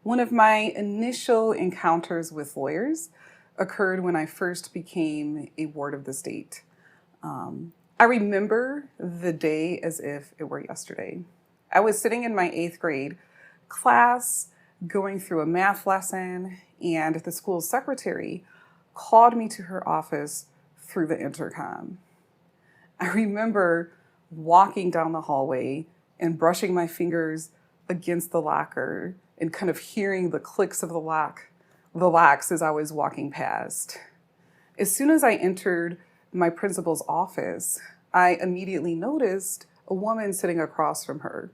One of my initial encounters with lawyers occurred when I first became a ward of the state. I remember the day as if it were yesterday. I was sitting in my 8th grade class, going through a math lesson, and the school secretary called me to her office through the intercom. I remember walking down the hallway and brushing my fingers against the locker and kind of hearing the clicks of the locks as I was walking past. As soon as I entered my principal's office, I immediately noticed a woman sitting across from her.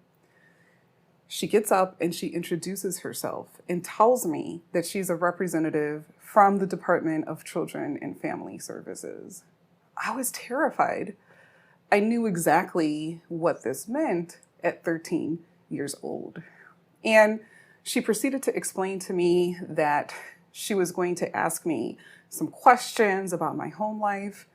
She gets up and she introduces herself and tells me that she's a representative from the Department of Children and Family Services. I was terrified. I knew exactly what this meant at 13 years old. And she proceeded to explain to me that she was going to ask me some questions about my home life.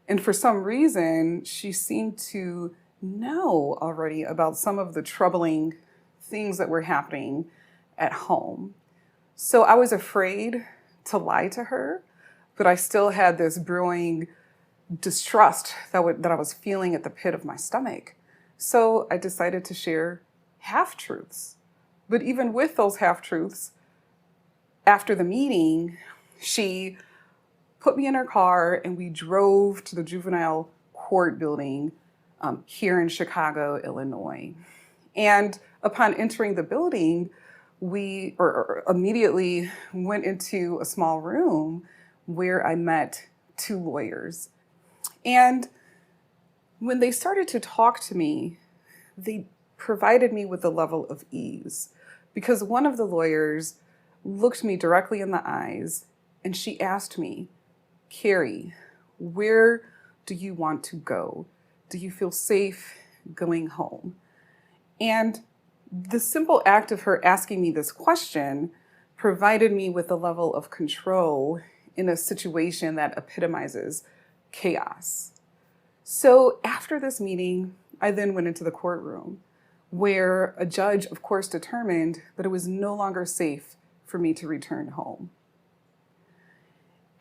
And for some reason, she seemed to know already about some of the troubling things that were happening at home. So I was afraid to lie to her, but I still had this brewing distrust that I was feeling at the pit of my stomach. So I decided to share half-truths. But even with those half-truths, after the meeting, she put me in her car and we drove to the juvenile court building here in Chicago, Illinois. And upon entering the building, we immediately went into a small room where I met 2 lawyers. And when they started to talk to me, they provided me with a level of ease because one of the lawyers looked me directly in the eyes and she asked me, "Cary, where do you want to go? Do you feel safe going home?" And the simple act of her asking me this question provided me with a level of control in a situation that epitomizes chaos. So after this meeting, I then went into the courtroom where a judge, of course, determined that it was no longer safe for me to return home.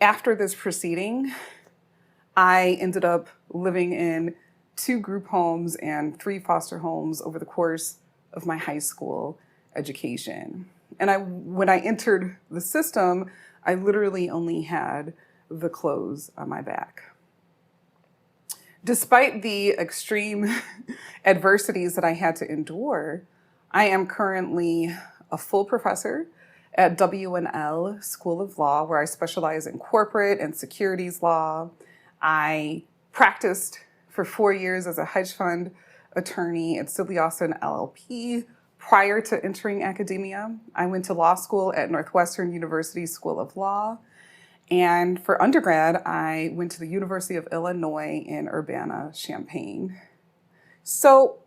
After this proceeding, I ended up living in 2 group homes and 3 foster homes over the course of my high school education. And when I entered the system, I literally only had the clothes on my back. Despite the extreme adversities that I had to endure, I am currently a full professor at WNL School of Law, where I specialize in corporate and securities law. I practiced for 4 years as a hedge fund attorney at Silly-Austin LLP. Prior to entering academia, I went to law school at Northwestern University School of Law. And for undergrad, I went to the University of Illinois in Urbana-Champaign. So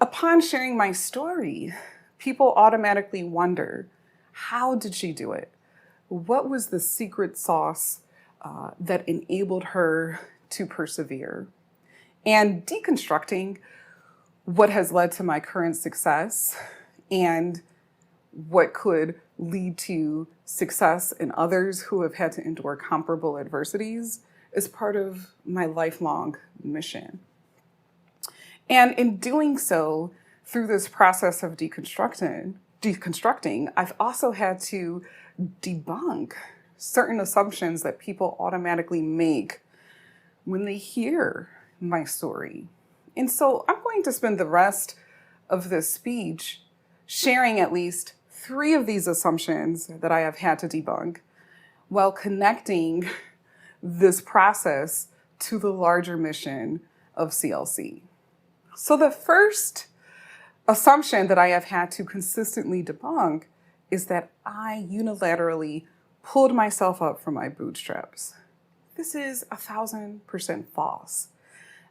upon sharing my story, people automatically wonder, how did she do it? What was the secret sauce that enabled her to persevere? And deconstructing what has led to my current success and what could lead to success in others who have had to endure comparable adversities is part of my lifelong mission. And in doing so, through this process of deconstructing, I've also had to debunk certain assumptions that people automatically make when they hear my story. And so I'm going to spend the rest of this speech sharing at least 3 of these assumptions that I have had to debunk while connecting this process to the larger mission of CLC. So the first assumption that I have had to consistently debunk is that I unilaterally pulled myself up from my bootstraps. This is 1,000% false.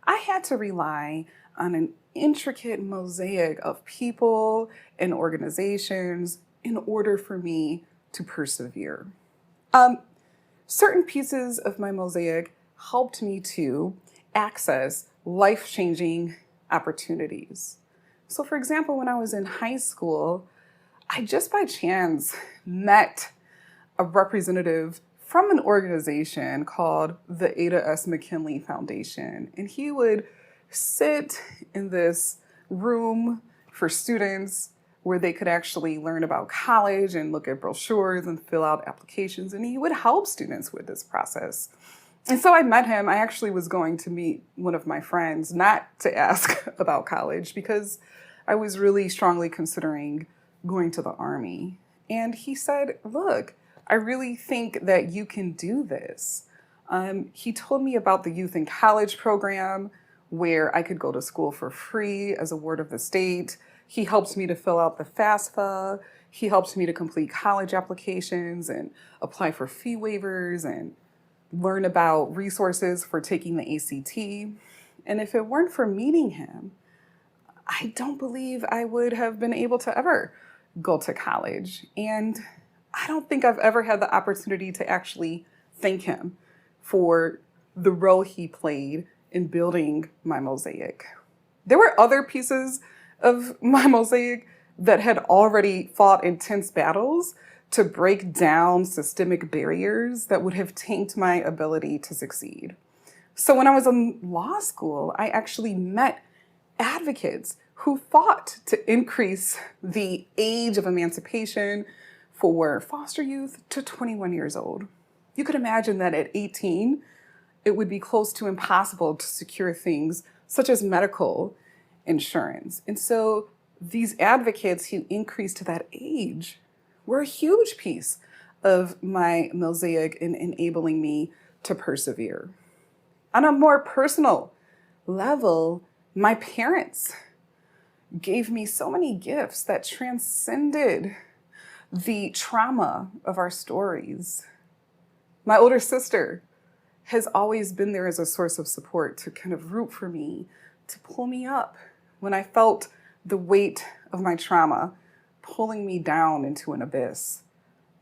I had to rely on an intricate mosaic of people and organizations in order for me to persevere. Certain pieces of my mosaic helped me to access life-changing opportunities. So for example, when I was in high school, I just by chance met a representative from an organization called the Ada S. McKinley Foundation. And he would sit in this room for students where they could actually learn about college and look at brochures and fill out applications. And he would help students with this process. And so I met him. I actually was going to meet one of my friends, not to ask about college, because I was really strongly considering going to the Army. And he said, look, I really think that you can do this. He told me about the Youth in College program where I could go to school for free as a ward of the state. He helped me to fill out the FAFSA. He helped me to complete college applications and apply for fee waivers and learn about resources for taking the ACT. And if it weren't for meeting him, I don't believe I would have been able to ever go to college. And I don't think I've ever had the opportunity to actually thank him for the role he played in building my mosaic. There were other pieces of my mosaic that had already fought intense battles to break down systemic barriers that would have tanked my ability to succeed. So when I was in law school, I actually met advocates who fought to increase the age of emancipation for foster youth to 21 years old. You could imagine that at 18, it would be close to impossible to secure things such as medical insurance. And so these advocates who increased to that age were a huge piece of my mosaic in enabling me to persevere. On a more personal level, my parents gave me so many gifts that transcended the trauma of our stories. My older sister has always been there as a source of support to kind of root for me, to pull me up when I felt the weight of my trauma pulling me down into an abyss.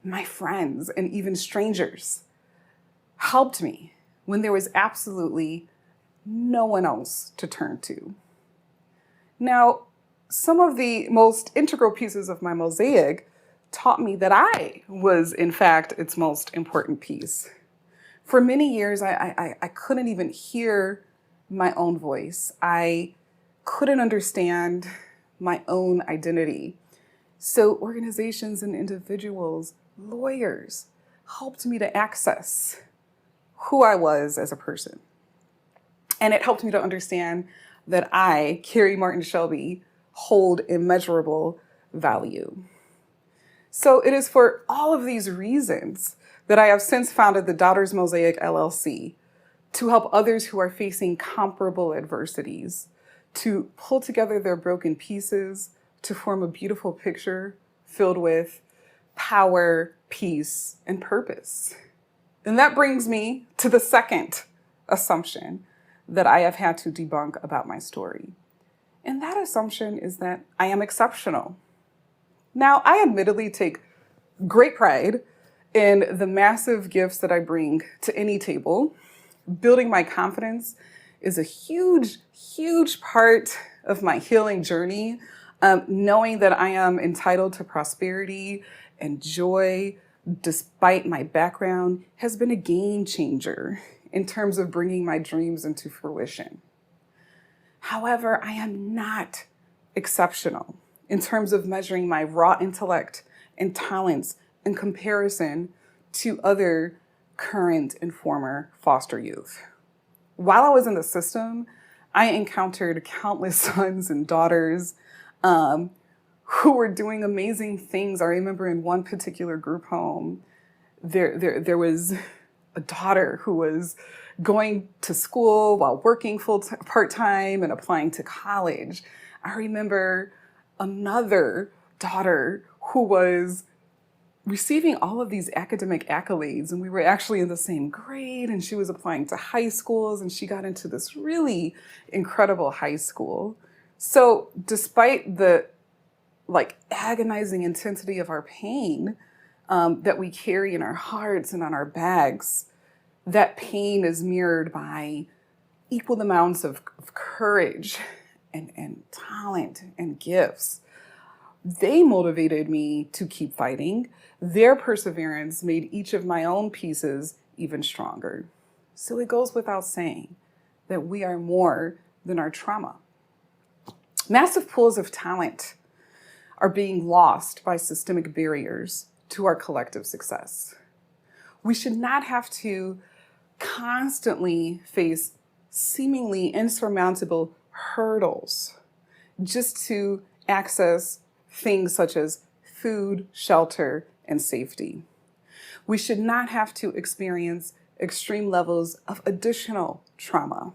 My friends and even strangers helped me when there was absolutely no one else to turn to. Now, some of the most integral pieces of my mosaic taught me that I was, in fact, its most important piece. For many years, I couldn't even hear my own voice. I couldn't understand my own identity. So organizations and individuals, lawyers, helped me to access who I was as a person. And it helped me to understand that I, Cary Martin Shelby, hold immeasurable value. So it is for all of these reasons that I have since founded the Daughters Mosaic LLC to help others who are facing comparable adversities to pull together their broken pieces to form a beautiful picture filled with power, peace, and purpose. And that brings me to the second assumption that I have had to debunk about my story. And that assumption is that I am exceptional. Now, I admittedly take great pride in the massive gifts that I bring to any table. Building my confidence is a huge, huge part of my healing journey. Knowing that I am entitled to prosperity and joy despite my background has been a game changer in terms of bringing my dreams into fruition. However, I am not exceptional in terms of measuring my raw intellect and talents in comparison to other current and former foster youth. While I was in the system, I encountered countless sons and daughters who were doing amazing things. I remember in one particular group home, there was a daughter who was going to school while working part-time and applying to college. I remember another daughter who was receiving all of these academic accolades, and we were actually in the same grade, and she was applying to high schools, and she got into this really incredible high school. So despite the agonizing intensity of our pain that we carry in our hearts and on our backs, that pain is mirrored by equal amounts of courage and talent and gifts. They motivated me to keep fighting. Their perseverance made each of my own pieces even stronger. So it goes without saying that we are more than our trauma. Massive pools of talent are being lost by systemic barriers to our collective success. We should not have to constantly face seemingly insurmountable hurdles just to access things such as food, shelter, and safety. We should not have to experience extreme levels of additional trauma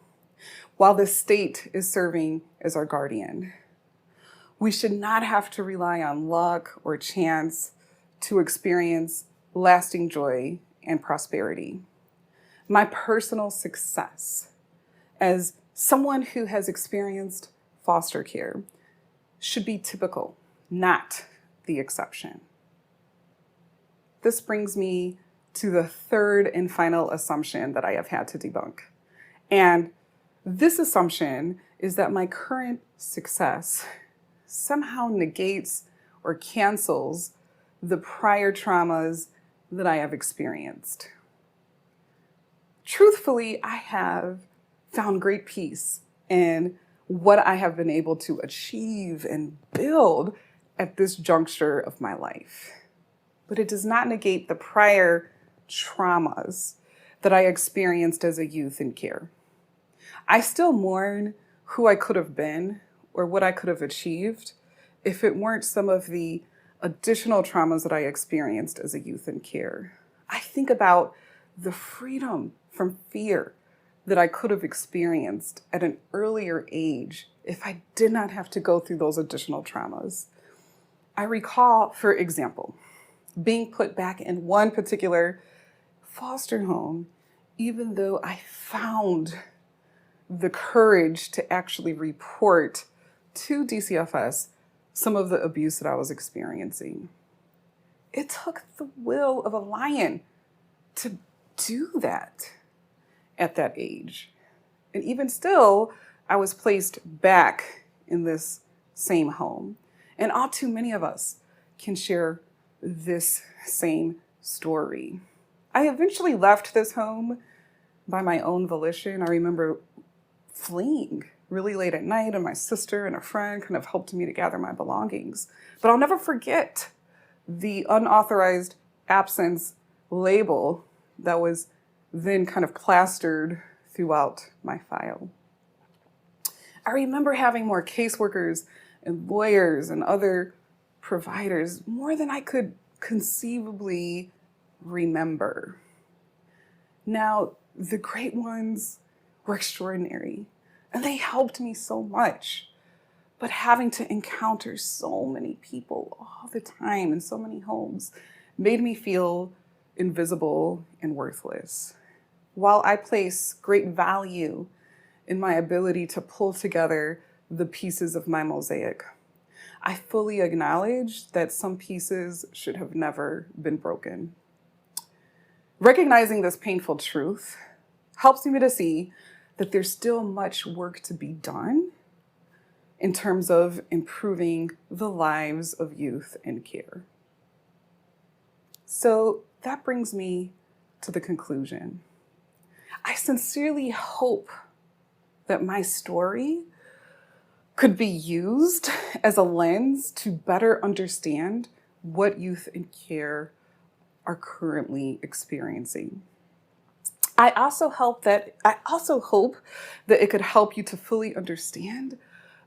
while the state is serving as our guardian. We should not have to rely on luck or chance to experience lasting joy and prosperity. My personal success as someone who has experienced foster care should be typical, not the exception. This brings me to the third and final assumption that I have had to debunk. And this assumption is that my current success somehow negates or cancels the prior traumas that I have experienced. Truthfully, I have found great peace in what I have been able to achieve and build at this juncture of my life. But it does not negate the prior traumas that I experienced as a youth in care. I still mourn who I could have been or what I could have achieved if it weren't some of the additional traumas that I experienced as a youth in care. I think about the freedom from fear that I could have experienced at an earlier age if I did not have to go through those additional traumas. I recall, for example, being put back in one particular foster home, even though I found the courage to actually report to DCFS some of the abuse that I was experiencing. It took the will of a lion to do that at that age. And even still, I was placed back in this same home. And all too many of us can share this same story. I eventually left this home by my own volition. I remember fleeing really late at night, and my sister and a friend kind of helped me to gather my belongings. But I'll never forget the unauthorized absence label that was then kind of plastered throughout my file. I remember having more caseworkers and lawyers and other providers, more than I could conceivably remember. Now, the great ones were extraordinary, and they helped me so much. But having to encounter so many people all the time in so many homes made me feel invisible and worthless. While I place great value in my ability to pull together the pieces of my mosaic, I fully acknowledge that some pieces should have never been broken. Recognizing this painful truth helps me to see that there's still much work to be done in terms of improving the lives of youth in care. So that brings me to the conclusion. I sincerely hope that my story could be used as a lens to better understand what youth in care are currently experiencing. I also hope that it could help you to fully understand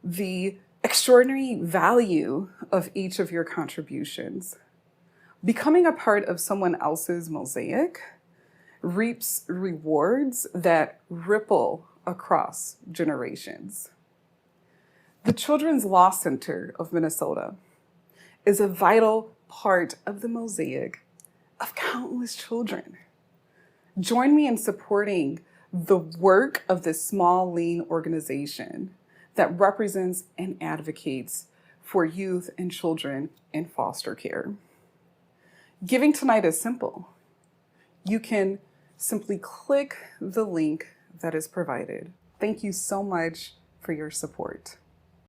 the extraordinary value of each of your contributions. Becoming a part of someone else's mosaic reaps rewards that ripple across generations. The Children's Law Center of Minnesota is a vital part of the mosaic of countless children. Join me in supporting the work of this small, lean organization that represents and advocates for youth and children in foster care. Giving tonight is simple. You can simply click the link that is provided. Thank you so much for your support.